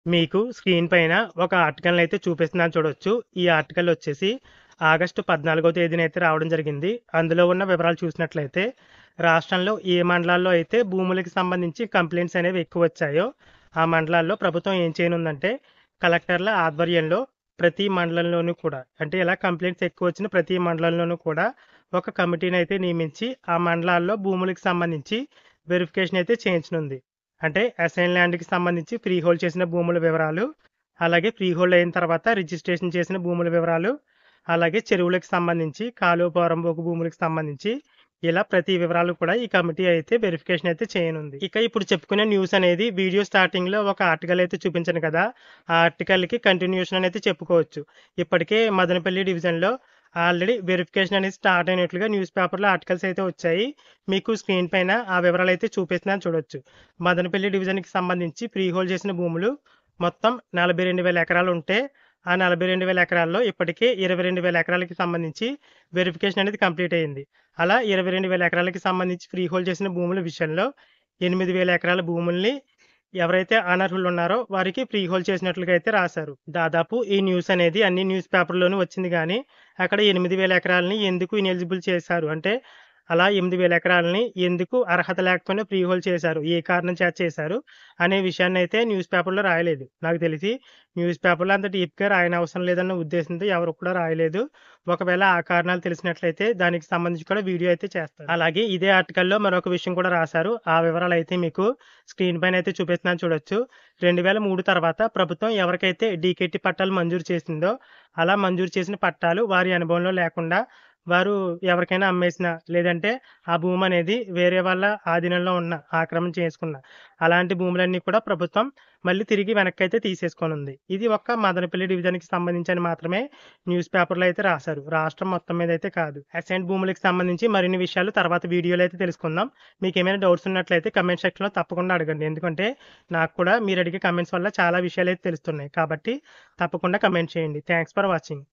మీకు స్క్రీన్ పైన ఒక ఆర్టికల్‌ని అయితే చూపిస్తున్నాను చూడొచ్చు. ఈ ఆర్టికల్ వచ్చేసి ఆగస్టు 14వ తేదీన అయితే రావడం జరిగింది. అందులో ఉన్న వివరాలు చూసినట్లయితే రాష్ట్రంలో ఏ మండలాల్లో అయితే భూములకి సంబంధించి కంప్లెయింట్స్ అనేవి ఎక్కువొచ్చాయో, ఆ మండలాల్లో ప్రభుత్వం ఏం చేయనుందంటే కలెక్టర్ల ఆధ్వర్యంలో ప్రతి మండలంలోనూ కూడా అంటే ఇలా కంప్లెయింట్స్ ఎక్కువొచ్చిన ప్రతి మండలంలోనూ కూడా ఒక కమిటీనైతే నియమించి ఆ మండలాల్లో భూములకి సంబంధించి వెరిఫికేషన్ అయితే చేయించనుంది. అంటే అసైన్ ల్యాండ్‌కి సంబంధించి ఫ్రీ హోల్డ్ చేసిన భూముల వివరాలు, అలాగే ఫ్రీ హోల్డ్ అయిన తర్వాత రిజిస్ట్రేషన్ చేసిన భూముల వివరాలు, అలాగే చెరువులకు సంబంధించి, కాలువ పోరంబోకు భూములకు సంబంధించి ఇలా ప్రతి వివరాలు కూడా ఈ కమిటీ అయితే వెరిఫికేషన్ అయితే చేయనుంది. ఇక ఇప్పుడు చెప్పుకునే న్యూస్ అనేది వీడియో స్టార్టింగ్‌లో ఒక ఆర్టికల్ అయితే చూపించాను కదా! ఆ ఆర్టికల్‌కి కంటిన్యూషన్ అని అయితే చెప్పుకోవచ్చు. ఇప్పటికే మదనపల్లి డివిజన్‌లో ఆల్రెడీ వెరిఫికేషన్ అనేది స్టార్ట్ అయినట్లుగా న్యూస్ పేపర్‌లో ఆర్టికల్స్ అయితే వచ్చాయి. మీకు స్క్రీన్ పైన ఆ వివరాలైతే చూపిస్తున్నాను చూడొచ్చు. మదనపల్లి డివిజన్‌కి సంబంధించి ఫ్రీ హోల్డ్ చేసిన భూములు మొత్తం 42,000 ఎకరాలుంటే, ఆ 42,000 ఎకరాల్లో ఇప్పటికే 22,000 ఎకరాలకి సంబంధించి వెరిఫికేషన్ అనేది కంప్లీట్ అయింది. అలా 22,000 ఎకరాలకి సంబంధించి ఫ్రీ హోల్డ్ చేసిన భూముల విషయంలో 8,000 ఎకరాల భూముల్ని ఎవరైతే అనర్హులున్నారో వారికి ఫ్రీ హోల్డ్ చేసినట్లుగా అయితే రాశారు. దాదాపు ఈ న్యూస్ అనేది అన్ని న్యూస్ పేపర్‌లోనూ వచ్చింది గానీ, అక్కడ 8,000 ఎకరాలని ఎందుకు ఇనెలిజిబుల్ చేశారు? అంటే అలా 8,000 ఎకరాలని ఎందుకు అర్హత లేకపోయినా ఫ్రీ హోల్డ్ చేశారు? ఏ కారణం చేత చేశారు? అనే విషయాన్నయితే న్యూస్ పేపర్‌లో రాయలేదు. నాకు తెలిసి న్యూస్ పేపర్‌లో అంత డీప్‌గా రాయనవసరం లేదన్న ఉద్దేశంతో ఎవరు కూడా రాయలేదు. ఒకవేళ ఆ కారణాలు తెలిసినట్లయితే దానికి సంబంధించి కూడా వీడియో అయితే చేస్తారు. అలాగే ఇదే ఆర్టికల్‌లో మరొక విషయం కూడా రాశారు. ఆ వివరాలైతే మీకు స్క్రీన్ పైనైతే చూపిస్తున్నాను చూడొచ్చు. 2003 తర్వాత ప్రభుత్వం ఎవరికైతే డీకేటీ పట్టాలు మంజూరు చేసిందో, అలా మంజూరు చేసిన పట్టాలు వారి అనుభవంలో లేకుండా వారు ఎవరికైనా అమ్మేసినా, లేదంటే ఆ భూమనేది వేరే వాళ్ళ ఆధీనంలో ఉన్న, ఆక్రమణ చేసుకున్న అలాంటి భూములన్నీ కూడా ప్రభుత్వం మళ్ళీ తిరిగి వెనక్కైతే తీసేసుకోనుంది. ఇది ఒక్క మదనపల్లి డివిజన్‌కి సంబంధించని మాత్రమే న్యూస్ పేపర్‌లో అయితే రాశారు. రాష్ట్రం మొత్తం మీద అయితే కాదు. అసైన్డ్ భూములకి సంబంధించి మరిన్ని విషయాలు తర్వాత వీడియోలో అయితే తెలుసుకుందాం. మీకేమైనా డౌట్స్ ఉన్నట్లయితే కామెంట్ సెక్షన్‌లో తప్పకుండా అడగండి. ఎందుకంటే నాకు కూడా మీరు అడిగే కామెంట్స్ వల్ల చాలా విషయాలైతే తెలుస్తున్నాయి. కాబట్టి తప్పకుండా కామెంట్ చేయండి. Thanks for watching.